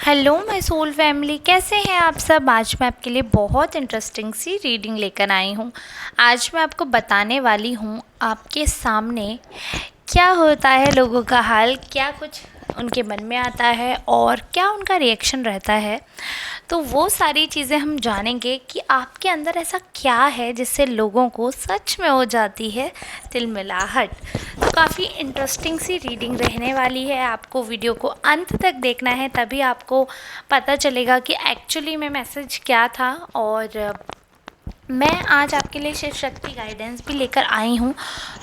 Hello my soul family, कैसे हैं आप सब। आज मैं आपके लिए बहुत इंटरेस्टिंग सी रीडिंग लेकर आई हूँ। आज मैं आपको बताने वाली हूँ आपके सामने क्या होता है लोगों का हाल, क्या कुछ उनके मन में आता है और क्या उनका रिएक्शन रहता है। तो वो सारी चीज़ें हम जानेंगे कि आपके अंदर ऐसा क्या है जिससे लोगों को सच में हो जाती है तिलमिलाहट। तो काफ़ी इंटरेस्टिंग सी रीडिंग रहने वाली है। आपको वीडियो को अंत तक देखना है, तभी आपको पता चलेगा कि एक्चुअली में मैसेज क्या था। और मैं आज आपके लिए शिव शक्ति गाइडेंस भी लेकर आई हूँ,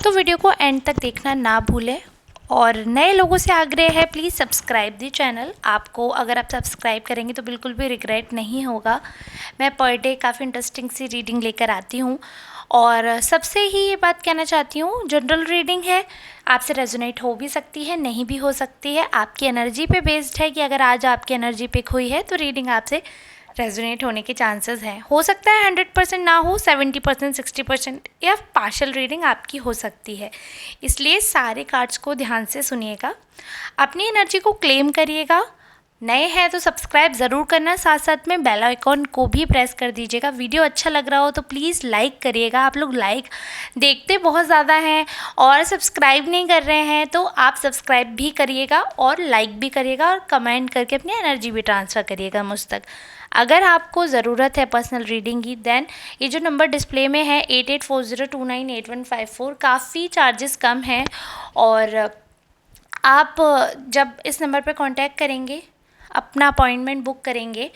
तो वीडियो को एंड तक देखना ना भूलें। और नए लोगों से आग्रह है, प्लीज़ सब्सक्राइब दी चैनल। आपको अगर आप सब्सक्राइब करेंगे तो बिल्कुल भी रिग्रेट नहीं होगा। मैं पर डे काफ़ी इंटरेस्टिंग सी रीडिंग लेकर आती हूँ। और सबसे ही ये बात कहना चाहती हूँ, जनरल रीडिंग है, आपसे रेजोनेट हो भी सकती है, नहीं भी हो सकती है। आपकी एनर्जी पे बेस्ड है कि अगर आज आपकी एनर्जी पिक हुई है तो रीडिंग आपसे रेजोनेट होने के चांसेस हैं। हो सकता है 100% ना हो, 70%, 60% या पार्शल रीडिंग आपकी हो सकती है। इसलिए सारे कार्ड्स को ध्यान से सुनिएगा, अपनी एनर्जी को क्लेम करिएगा। नए हैं तो सब्सक्राइब ज़रूर करना, साथ साथ में बेल आइकॉन को भी प्रेस कर दीजिएगा। वीडियो अच्छा लग रहा हो तो प्लीज़ लाइक करिएगा। आप लोग लाइक देखते बहुत ज़्यादा हैं और सब्सक्राइब नहीं कर रहे हैं, तो आप सब्सक्राइब भी करिएगा और लाइक भी करिएगा और कमेंट करके अपनी एनर्जी भी ट्रांसफ़र करिएगा मुझ तक। अगर आपको ज़रूरत है पर्सनल रीडिंग की, देन ये जो नंबर डिस्प्ले में है 8840298154, काफ़ी चार्जेस कम हैं। और आप जब इस नंबर पर कांटेक्ट करेंगे, अपना अपॉइंटमेंट बुक करेंगे,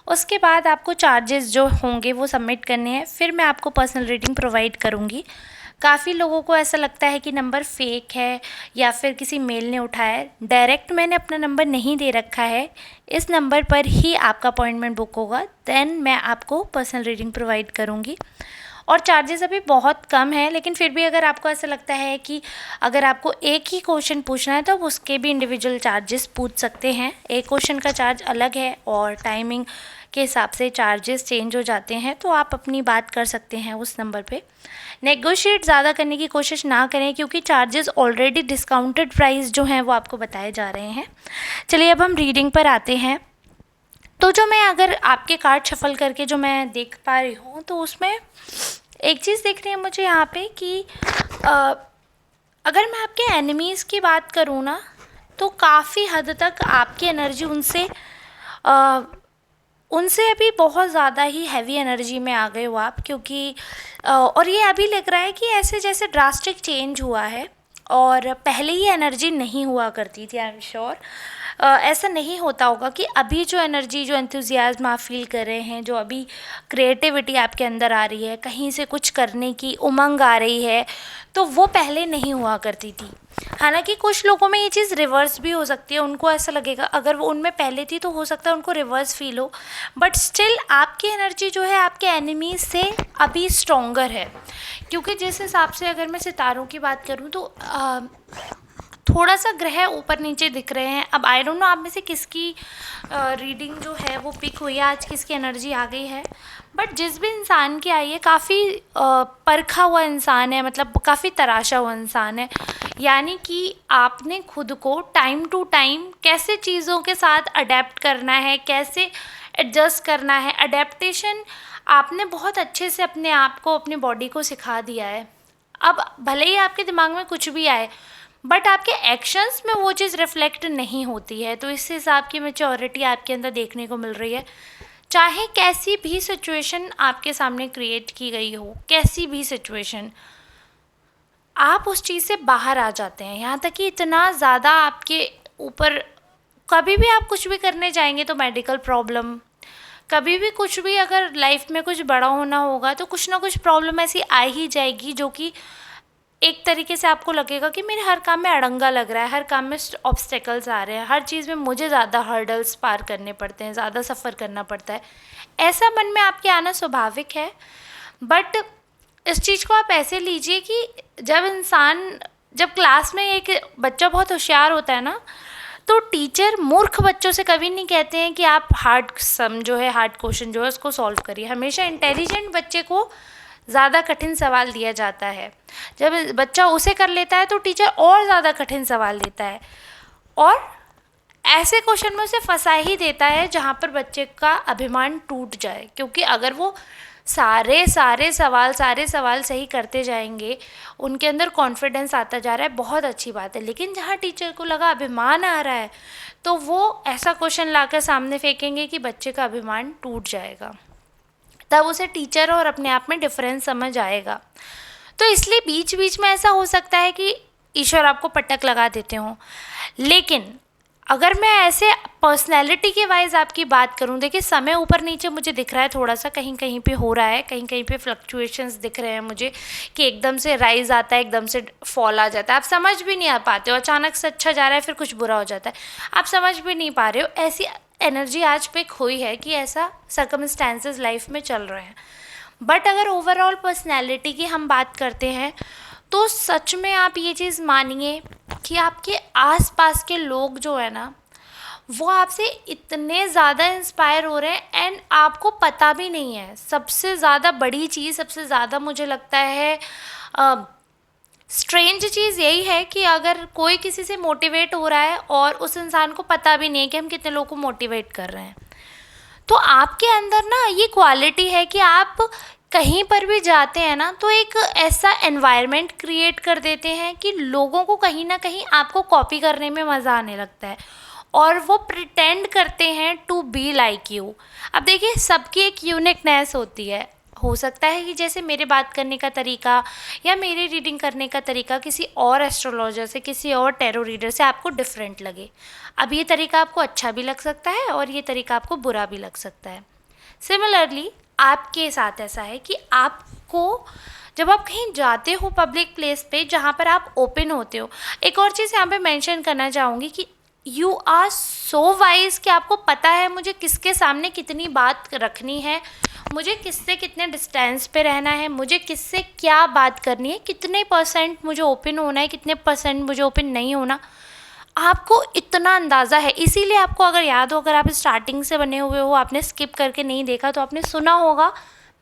उसके बाद आपको चार्जेस जो होंगे वो सबमिट करने हैं, फिर मैं आपको पर्सनल रीडिंग प्रोवाइड करूँगी। काफ़ी लोगों को ऐसा लगता है कि नंबर फेक है या फिर किसी मेल ने उठाया है। डायरेक्ट मैंने अपना नंबर नहीं दे रखा है, इस नंबर पर ही आपका अपॉइंटमेंट बुक होगा, देन मैं आपको पर्सनल रीडिंग प्रोवाइड करूँगी। और चार्जेस अभी बहुत कम है, लेकिन फिर भी अगर आपको ऐसा लगता है कि अगर आपको एक ही क्वेश्चन पूछना है तो आप उसके भी इंडिविजुअल चार्जेस पूछ सकते हैं। एक क्वेश्चन का चार्ज अलग है और टाइमिंग के हिसाब से चार्जेस चेंज हो जाते हैं, तो आप अपनी बात कर सकते हैं उस नंबर पे। नेगोशिएट ज़्यादा करने की कोशिश ना करें, क्योंकि चार्जेस ऑलरेडी डिस्काउंटेड प्राइस जो हैं वो आपको बताए जा रहे हैं। चलिए अब हम रीडिंग पर आते हैं। तो जो मैं अगर आपके कार्ड शफल करके जो मैं देख पा रही हूँ, तो उसमें एक चीज़ दिख रही है मुझे यहाँ पे कि अगर मैं आपके एनिमीज़ की बात करूँ ना, तो काफ़ी हद तक आपकी एनर्जी उनसे अभी बहुत ज़्यादा ही हैवी एनर्जी में आ गए हो आप, क्योंकि और ये अभी लग रहा है कि ऐसे जैसे ड्रास्टिक चेंज हुआ है और पहले ही एनर्जी नहीं हुआ करती थी। आई एम श्योर ऐसा नहीं होता होगा कि अभी जो एनर्जी, जो एंथुजियाज्म आप फील कर रहे हैं, जो अभी क्रिएटिविटी आपके अंदर आ रही है, कहीं से कुछ करने की उमंग आ रही है, तो वो पहले नहीं हुआ करती थी। हालांकि कुछ लोगों में ये चीज़ रिवर्स भी हो सकती है, उनको ऐसा लगेगा अगर वो उनमें पहले थी तो हो सकता है उनको रिवर्स फील हो, बट स्टिल आपकी एनर्जी जो है आपके एनिमीज से अभी स्ट्रोंगर है। क्योंकि जिस हिसाब से अगर मैं सितारों की बात करूँ तो थोड़ा सा ग्रह ऊपर नीचे दिख रहे हैं। अब आई डोंट नो आप में से किसकी रीडिंग जो है वो पिक हुई है, आज किसकी एनर्जी आ गई है, बट जिस भी इंसान की आई है काफ़ी परखा हुआ इंसान है, मतलब काफ़ी तराशा हुआ इंसान है। यानी कि आपने खुद को टाइम टू टाइम कैसे चीज़ों के साथ अडेप्ट करना है, कैसे एडजस्ट करना है, अडेप्टेशन आपने बहुत अच्छे से अपने आप को, अपनी बॉडी को सिखा दिया है। अब भले ही आपके दिमाग में कुछ भी आए, बट आपके एक्शंस में वो चीज़ रिफ्लेक्ट नहीं होती है। तो इस हिसाब की मैच्योरिटी आपके अंदर देखने को मिल रही है। चाहे कैसी भी सिचुएशन आपके सामने क्रिएट की गई हो, कैसी भी सिचुएशन, आप उस चीज़ से बाहर आ जाते हैं। यहाँ तक कि इतना ज़्यादा आपके ऊपर, कभी भी आप कुछ भी करने जाएंगे तो मेडिकल प्रॉब्लम, कभी भी कुछ भी अगर लाइफ में कुछ बड़ा होना होगा तो कुछ ना कुछ प्रॉब्लम ऐसी आ ही जाएगी, जो कि एक तरीके से आपको लगेगा कि मेरे हर काम में अड़ंगा लग रहा है, हर काम में ऑब्स्टेकल्स आ रहे हैं, हर चीज़ में मुझे ज़्यादा हर्डल्स पार करने पड़ते हैं, ज़्यादा सफ़र करना पड़ता है। ऐसा मन में आपके आना स्वाभाविक है, बट इस चीज़ को आप ऐसे लीजिए कि जब क्लास में एक बच्चा बहुत होशियार होता है ना, तो टीचर मूर्ख बच्चों से कभी नहीं कहते हैं कि आप हार्ड सम जो है, हार्ड क्वेश्चन जो है उसको सॉल्व करिए। हमेशा इंटेलिजेंट बच्चे को ज़्यादा कठिन सवाल दिया जाता है। जब बच्चा उसे कर लेता है तो टीचर और ज़्यादा कठिन सवाल देता है। और ऐसे क्वेश्चन में उसे फंसा ही देता है जहाँ पर बच्चे का अभिमान टूट जाए, क्योंकि अगर वो सारे सवाल सही करते जाएंगे, उनके अंदर कॉन्फिडेंस आता जा रहा है, बहुत अच्छी बात है। लेकिन जहाँ टीचर को लगा अभिमान आ रहा है, तो वो ऐसा क्वेश्चन लाकर सामने फेंकेंगे कि बच्चे का अभिमान टूट जाएगा। तब उसे टीचर और अपने आप में डिफरेंस समझ आएगा। तो इसलिए बीच बीच में ऐसा हो सकता है कि ईश्वर आपको पटक लगा देते हों। लेकिन अगर मैं ऐसे पर्सनैलिटी के वाइज आपकी बात करूं, देखिए समय ऊपर नीचे मुझे दिख रहा है, थोड़ा सा कहीं कहीं पे हो रहा है, कहीं कहीं पे फ्लक्चुएशंस दिख रहे हैं मुझे, कि एकदम से राइज आता है, एकदम से फॉल आ जाता है, आप समझ भी नहीं आ पाते हो, अचानक से अच्छा जा रहा है फिर कुछ बुरा हो जाता है, आप समझ भी नहीं पा रहे हो। ऐसी एनर्जी आज पे खोई है कि ऐसा सर्कमस्टेंसेस लाइफ में चल रहे हैं। बट अगर ओवरऑल पर्सनैलिटी की हम बात करते हैं, तो सच में आप ये चीज़ मानिए कि आपके आसपास के लोग जो है ना, वो आपसे इतने ज़्यादा इंस्पायर हो रहे हैं एंड आपको पता भी नहीं है। सबसे ज़्यादा बड़ी चीज़, सबसे ज़्यादा मुझे लगता है स्ट्रेंज चीज़ यही है कि अगर कोई किसी से मोटिवेट हो रहा है और उस इंसान को पता भी नहीं है कि हम कितने लोगों को मोटिवेट कर रहे हैं, तो आपके अंदर ना ये क्वालिटी है कि आप कहीं पर भी जाते हैं ना, तो एक ऐसा एनवायरनमेंट क्रिएट कर देते हैं कि लोगों को कहीं ना कहीं आपको कॉपी करने में मज़ा आने लगता है और वो प्रिटेंड करते हैं टू बी लाइक यू। अब देखिए, सबकी एक यूनिकनेस होती है। हो सकता है कि जैसे मेरे बात करने का तरीका या मेरे रीडिंग करने का तरीका किसी और एस्ट्रोलॉजर से, किसी और टैरो रीडर से आपको डिफरेंट लगे। अब ये तरीका आपको अच्छा भी लग सकता है और ये तरीका आपको बुरा भी लग सकता है। सिमिलरली आपके साथ ऐसा है कि आपको जब आप कहीं जाते हो पब्लिक प्लेस पे जहाँ पर आप ओपन होते हो, एक और चीज़ यहाँ पे मेंशन करना चाहूँगी कि यू आर सो वाइज कि आपको पता है मुझे किसके सामने कितनी बात रखनी है, मुझे किससे कितने डिस्टेंस पे रहना है, मुझे किससे क्या बात करनी है, कितने % मुझे ओपन होना है, कितने % मुझे ओपन नहीं होना, आपको इतना अंदाज़ा है। इसीलिए आपको अगर याद हो, अगर आप स्टार्टिंग से बने हुए हो, आपने स्किप करके नहीं देखा, तो आपने सुना होगा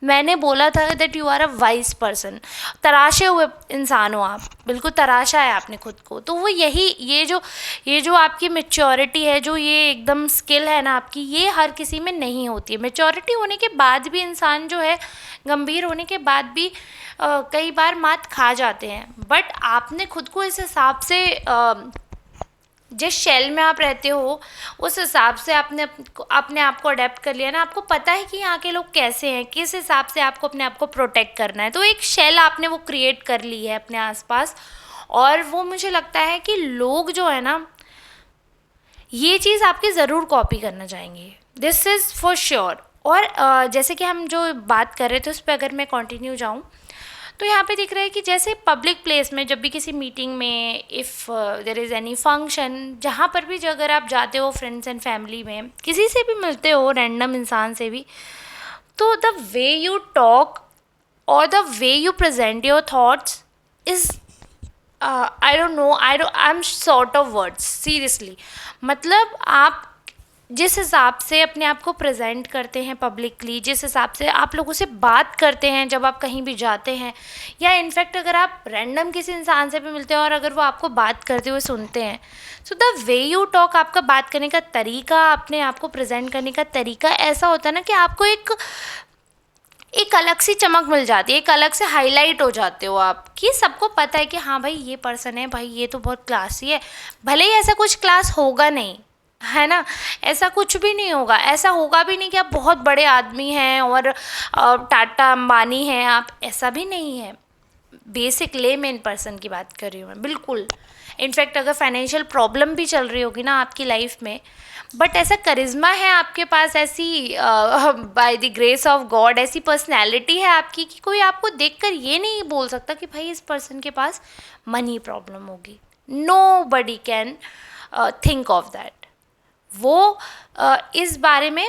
मैंने बोला था that you are a wise person. तराशे हुए इंसान हो आप, बिल्कुल तराशा है आपने खुद को। तो वो यही ये जो आपकी मेच्योरिटी है, जो ये एकदम स्किल है ना आपकी, ये हर किसी में नहीं होती है। मेच्योरिटी होने के बाद भी इंसान जो है, गंभीर होने के बाद भी कई बार मात खा जाते हैं। बट आपने खुद को इस हिसाब से जिस शेल में आप रहते हो उस हिसाब से आपने अपने आप को अडेप्ट कर लिया ना। आपको पता है कि यहाँ के लोग कैसे हैं, किस हिसाब से आपको अपने आप को प्रोटेक्ट करना है। तो एक शेल आपने वो क्रिएट कर ली है अपने आसपास, और वो मुझे लगता है कि लोग जो है ना, ये चीज़ आपकी ज़रूर कॉपी करना चाहेंगे, दिस इज़ फॉर श्योर। और जैसे कि हम जो बात कर रहे थे उस पर अगर मैं कंटिन्यू जाऊँ, तो यहाँ पे दिख रहा है कि जैसे पब्लिक प्लेस में जब भी किसी मीटिंग में, if there is any function, जहाँ पर भी अगर आप जाते हो फ्रेंड्स एंड फैमिली में, किसी से भी मिलते हो, रैंडम इंसान से भी, तो द वे यू टॉक और the way you present your thoughts is I don't know, I am short of words seriously. मतलब आप जिस हिसाब से अपने आप को प्रेजेंट करते हैं पब्लिकली, जिस हिसाब से आप लोगों से बात करते हैं जब आप कहीं भी जाते हैं, या इनफैक्ट अगर आप रैंडम किसी इंसान से भी मिलते हैं और अगर वो आपको बात करते हुए सुनते हैं, so the way you talk, आपका बात करने का तरीका, अपने आप को प्रेजेंट करने का तरीका ऐसा होता है ना कि आपको एक अलग सी चमक मिल जाती है, एक अलग से हाईलाइट हो जाते हो आप, कि सबको पता है कि हाँ भाई ये पर्सन है, भाई ये तो बहुत क्लासी है। भले ही ऐसा कुछ क्लास होगा नहीं, है ना, ऐसा कुछ भी नहीं होगा, ऐसा होगा भी नहीं कि आप बहुत बड़े आदमी हैं और टाटा अंबानी हैं आप, ऐसा भी नहीं है। बेसिक लेमैन पर्सन की बात कर रही हूँ मैं, बिल्कुल। इनफैक्ट अगर फाइनेंशियल प्रॉब्लम भी चल रही होगी ना आपकी लाइफ में, बट ऐसा करिश्मा है आपके पास, ऐसी by the grace of God ऐसी पर्सनैलिटी है आपकी कि कोई आपको देखकर ये नहीं बोल सकता कि भाई इस पर्सन के पास मनी प्रॉब्लम होगी। Nobody can think of that. वो इस बारे में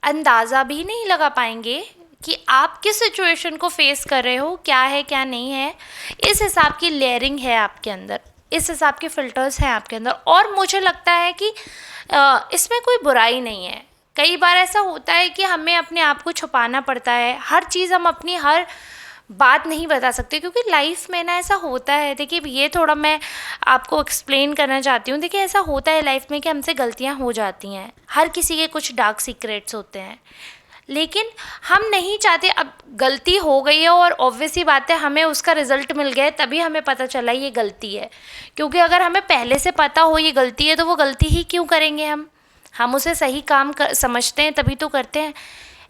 अंदाज़ा भी नहीं लगा पाएंगे कि आप किस सिचुएशन को फेस कर रहे हो, क्या है क्या नहीं है। इस हिसाब की लेयरिंग है आपके अंदर, इस हिसाब के फ़िल्टर्स हैं आपके अंदर, और मुझे लगता है कि इसमें कोई बुराई नहीं है। कई बार ऐसा होता है कि हमें अपने आप को छुपाना पड़ता है, हर चीज़ हम अपनी हर बात नहीं बता सकते, क्योंकि लाइफ में ना ऐसा होता है। देखिए ये थोड़ा मैं आपको एक्सप्लेन करना चाहती हूँ। देखिए ऐसा होता है लाइफ में कि हमसे गलतियाँ हो जाती हैं, हर किसी के कुछ डार्क सीक्रेट्स होते हैं, लेकिन हम नहीं चाहते। अब गलती हो गई है और ऑब्वियस ही बात है हमें उसका रिजल्ट मिल गया है, तभी हमें पता चला ये गलती है। क्योंकि अगर हमें पहले से पता हो ये गलती है तो वो गलती ही क्यों करेंगे हम उसे सही काम समझते हैं तभी तो करते हैं।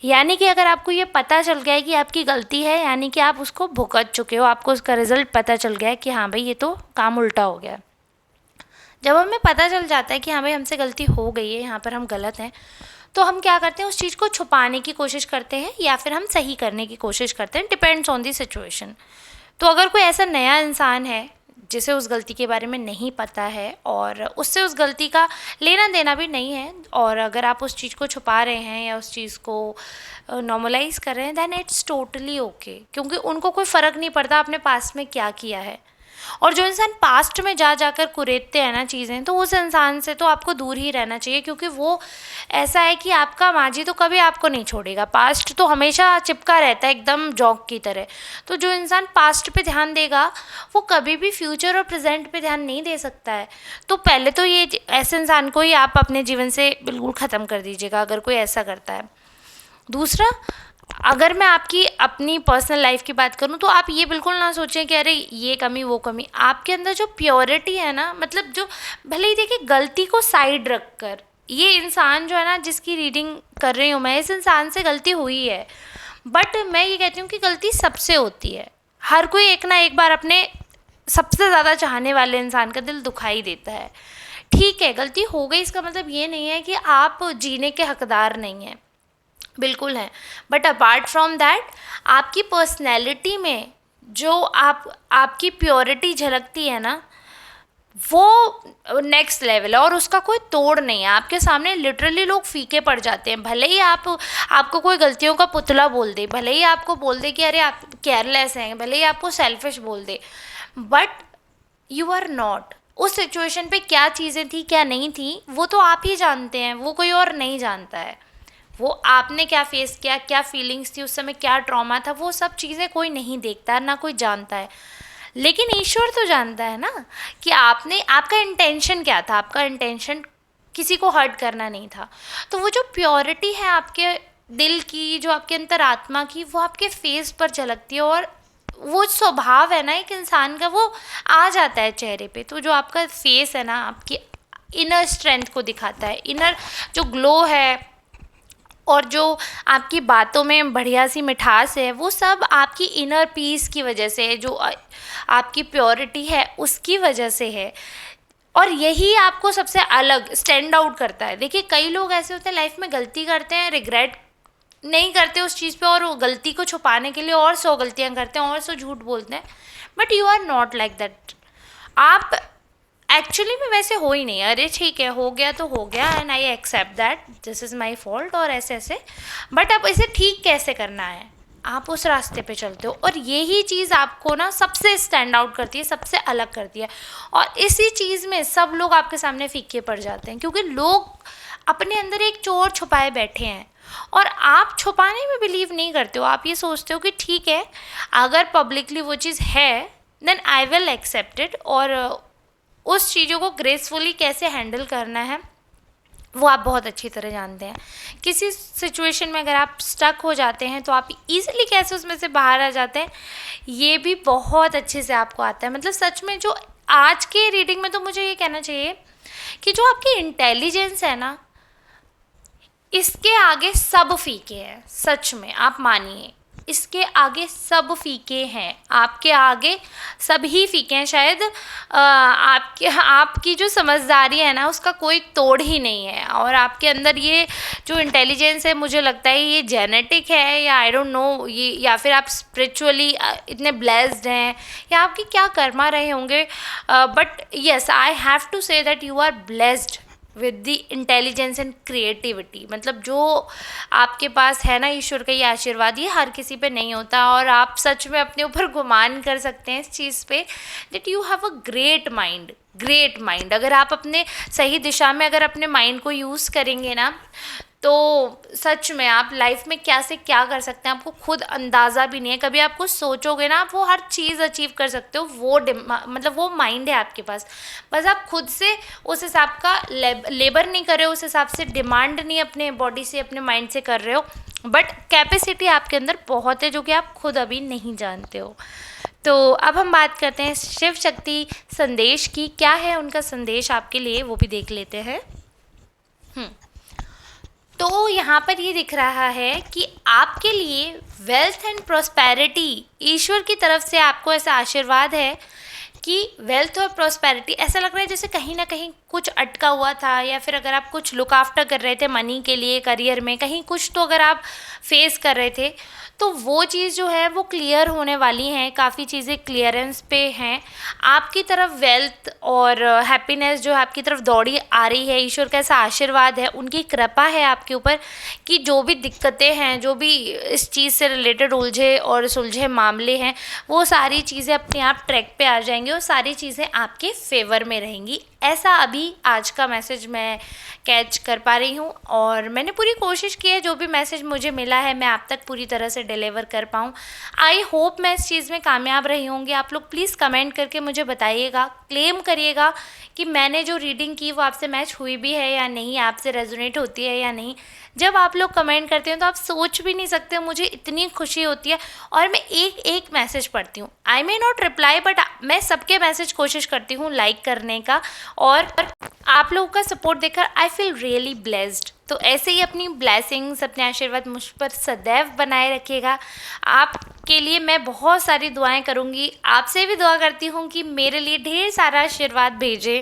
यानी कि अगर आपको ये पता चल गया है कि आपकी गलती है, यानी कि आप उसको भुगत चुके हो, आपको उसका रिजल्ट पता चल गया है कि हाँ भाई ये तो काम उल्टा हो गया। जब हमें पता चल जाता है कि हाँ भाई हमसे गलती हो गई है, यहाँ पर हम गलत हैं, तो हम क्या करते हैं, उस चीज़ को छुपाने की कोशिश करते हैं या फिर हम सही करने की कोशिश करते हैं, डिपेंड्स ऑन दी सिचुएशन। तो अगर कोई ऐसा नया इंसान है जिसे उस गलती के बारे में नहीं पता है और उससे उस गलती का लेना देना भी नहीं है, और अगर आप उस चीज़ को छुपा रहे हैं या उस चीज़ को नॉर्मलाइज कर रहे हैं, दैन इट्स टोटली ओके, क्योंकि उनको कोई फ़र्क नहीं पड़ता आपने पास्ट में क्या किया है। और जो इंसान पास्ट में जाकर कुरेदते हैं ना चीज़ें, तो उस इंसान से तो आपको दूर ही रहना चाहिए, क्योंकि वो ऐसा है कि आपका माजी तो कभी आपको नहीं छोड़ेगा। पास्ट तो हमेशा चिपका रहता है एकदम जॉक की तरह। तो जो इंसान पास्ट पे ध्यान देगा वो कभी भी फ्यूचर और प्रेजेंट पे ध्यान नहीं दे सकता है। तो पहले तो ये ऐसे इंसान को ही आप अपने जीवन से बिल्कुल ख़त्म कर दीजिएगा अगर कोई ऐसा करता है। दूसरा, अगर मैं आपकी अपनी पर्सनल लाइफ की बात करूं तो आप ये बिल्कुल ना सोचें कि अरे ये कमी वो कमी। आपके अंदर जो प्योरिटी है ना, मतलब जो, भले ही देखिए गलती को साइड रख कर, ये इंसान जो है ना जिसकी रीडिंग कर रही हूँ मैं, इस इंसान से गलती हुई है, बट मैं ये कहती हूँ कि गलती सबसे होती है। हर कोई एक ना एक बार अपने सबसे ज़्यादा चाहने वाले इंसान का दिल दुखाई देता है। ठीक है, गलती हो गई, इसका मतलब ये नहीं है कि आप जीने के हकदार नहीं हैं, बिल्कुल है। बट अपार्ट फ्रॉम दैट, आपकी पर्सनैलिटी में जो आपकी प्योरिटी झलकती है ना, वो नेक्स्ट लेवल है और उसका कोई तोड़ नहीं है। आपके सामने लिटरली लोग फीके पड़ जाते हैं। भले ही आपको कोई गलतियों का पुतला बोल दे, भले ही आपको बोल दे कि अरे आप केयरलेस हैं, भले ही आपको सेल्फिश बोल दे, बट यू आर नॉट। उस सिचुएशन पे क्या चीज़ें थी क्या नहीं थी वो तो आप ही जानते हैं, वो कोई और नहीं जानता है। वो आपने क्या फेस किया, क्या फीलिंग्स थी उस समय, क्या ट्रॉमा था, वो सब चीज़ें कोई नहीं देखता, ना कोई जानता है। लेकिन ईश्वर तो जानता है ना कि आपका इंटेंशन क्या था। आपका इंटेंशन किसी को हर्ट करना नहीं था। तो वो जो प्योरिटी है आपके दिल की, जो आपके अंतरात्मा की, वो आपके फेस पर झलकती है, और वो स्वभाव है ना एक इंसान का, वो आ जाता है चेहरे पे। तो जो आपका फेस है ना, आपकी इनर स्ट्रेंथ को दिखाता है, इनर जो ग्लो है, और जो आपकी बातों में बढ़िया सी मिठास है, वो सब आपकी इनर पीस की वजह से है, जो आपकी प्योरिटी है उसकी वजह से है। और यही आपको सबसे अलग स्टैंड आउट करता है। देखिए कई लोग ऐसे होते हैं लाइफ में, गलती करते हैं, रिग्रेट नहीं करते उस चीज़ पे, और वो गलती को छुपाने के लिए और 100 गलतियाँ करते हैं और 100 झूठ बोलते हैं। But you are not like that. आप एक्चुअली में वैसे हो ही नहीं। अरे ठीक है, हो गया तो हो गया, and I accept that this is my fault, और ऐसे ऐसे। बट अब इसे ठीक कैसे करना है, आप उस रास्ते पे चलते हो, और यही चीज़ आपको ना सबसे स्टैंड आउट करती है, सबसे अलग करती है। और इसी चीज़ में सब लोग आपके सामने फीके पड़ जाते हैं, क्योंकि लोग अपने अंदर एक चोर छुपाए बैठे हैं, और आप छुपाने में बिलीव नहीं करते हो। आप ये सोचते हो कि ठीक है, अगर पब्लिकली वो चीज़ है then I will accept it, और उस चीज़ों को ग्रेसफुली कैसे हैंडल करना है वो आप बहुत अच्छी तरह जानते हैं। किसी सिचुएशन में अगर आप स्टक हो जाते हैं तो आप इजीली कैसे उसमें से बाहर आ जाते हैं, ये भी बहुत अच्छे से आपको आता है। मतलब सच में जो आज के रीडिंग में तो मुझे ये कहना चाहिए कि जो आपकी इंटेलिजेंस है ना, इसके आगे सब फीके हैं। सच में आप मानिए, इसके आगे सब फीके हैं, आपके आगे सभी फीके हैं। शायद आपकी जो समझदारी है ना, उसका कोई तोड़ ही नहीं है। और आपके अंदर ये जो इंटेलिजेंस है, मुझे लगता है ये जेनेटिक है, या आई डोंट नो, ये या फिर आप स्पिरिचुअली इतने ब्लेस्ड हैं, या आपकी क्या कर्मा रहे होंगे। But yes, I have to say that you are blessed with the intelligence and creativity. मतलब जो आपके पास है ना, ईश्वर का ये आशीर्वाद, ये हर किसी पे नहीं होता। और आप सच में अपने ऊपर गुमान कर सकते हैं इस चीज़ पे that you have a great mind, great mind. अगर आप अपने सही दिशा में अगर अपने माइंड को यूज़ करेंगे ना, तो सच में आप लाइफ में क्या से क्या कर सकते हैं आपको खुद अंदाज़ा भी नहीं है। कभी आप कुछ सोचोगे ना, आप वो हर चीज़ अचीव कर सकते हो। वो मतलब वो माइंड है आपके पास, बस आप खुद से उस हिसाब का लेबर नहीं कर रहे हो, उस हिसाब से डिमांड नहीं अपने बॉडी से, अपने माइंड से कर रहे हो। बट कैपेसिटी आपके अंदर बहुत है जो कि आप खुद अभी नहीं जानते हो। तो अब हम बात करते हैं शिव शक्ति संदेश की। क्या है उनका संदेश आपके लिए, वो भी देख लेते हैं। तो यहाँ पर ये दिख रहा है कि आपके लिए वेल्थ एंड प्रोस्पेरिटी, ईश्वर की तरफ से आपको ऐसा आशीर्वाद है कि वेल्थ और प्रोस्पेरिटी, ऐसा लग रहा है जैसे कहीं ना कहीं कुछ अटका हुआ था, या फिर अगर आप कुछ लुक आफ्टर कर रहे थे मनी के लिए, करियर में कहीं कुछ तो अगर आप फेस कर रहे थे, तो वो चीज़ जो है वो क्लियर होने वाली हैं। काफ़ी चीज़ें क्लियरेंस पे हैं। आपकी तरफ वेल्थ और हैप्पीनेस जो है आपकी तरफ दौड़ी आ रही है। ईश्वर का ऐसा आशीर्वाद है, उनकी कृपा है आपके ऊपर कि जो भी दिक्कतें हैं, जो भी इस चीज़ से रिलेटेड उलझे और सुलझे मामले हैं, वो सारी चीज़ें अपने आप ट्रैक पे आ जाएंगी और सारी चीज़ें आपके फेवर में रहेंगी। ऐसा अभी आज का मैसेज मैं कैच कर पा रही हूँ और मैंने पूरी कोशिश की है जो भी मैसेज मुझे मिला है मैं आप तक पूरी तरह से डिलीवर कर पाऊँ। आई होप मैं इस चीज़ में कामयाब रही होंगी। आप लोग प्लीज़ कमेंट करके मुझे बताइएगा, क्लेम करिएगा कि मैंने जो रीडिंग की वो आपसे मैच हुई भी है या नहीं, आपसे रेजोनेट होती है या नहीं। जब आप लोग कमेंट करते हैं तो आप सोच भी नहीं सकते, मुझे इतनी खुशी होती है। और मैं एक एक मैसेज पढ़ती हूँ, आई मे नॉट रिप्लाई, बट मैं सबके मैसेज कोशिश करती हूँ लाइक करने का। और आप लोगों का सपोर्ट देखकर आई फील रियली ब्लेस्ड। तो ऐसे ही अपनी ब्लेसिंग्स, अपने आशीर्वाद मुझ पर सदैव बनाए रखिएगा। आपके लिए मैं बहुत सारी दुआएं करूँगी, आपसे भी दुआ करती हूँ कि मेरे लिए ढेर सारा आशीर्वाद भेजें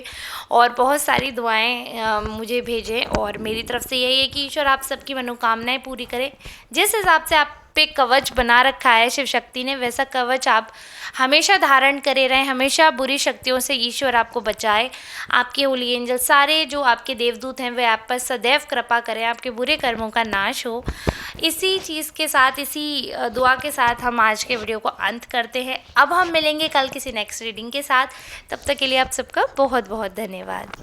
और बहुत सारी दुआएं मुझे भेजें। और मेरी तरफ से यही है कि ईश्वर आप सबकी मनोकामनाएं पूरी करें। जिस हिसाब से आप पे कवच बना रखा है शिव शक्ति ने, वैसा कवच आप हमेशा धारण करे रहें। हमेशा बुरी शक्तियों से ईश्वर आपको बचाए। आपके होली एंजल, सारे जो आपके देवदूत हैं, वे आप पर सदैव कृपा करें, आपके बुरे कर्मों का नाश हो। इसी चीज़ के साथ, इसी दुआ के साथ हम आज के वीडियो को अंत करते हैं। अब हम मिलेंगे कल किसी नेक्स्ट रीडिंग के साथ। तब तक के लिए आप सबका बहुत बहुत धन्यवाद।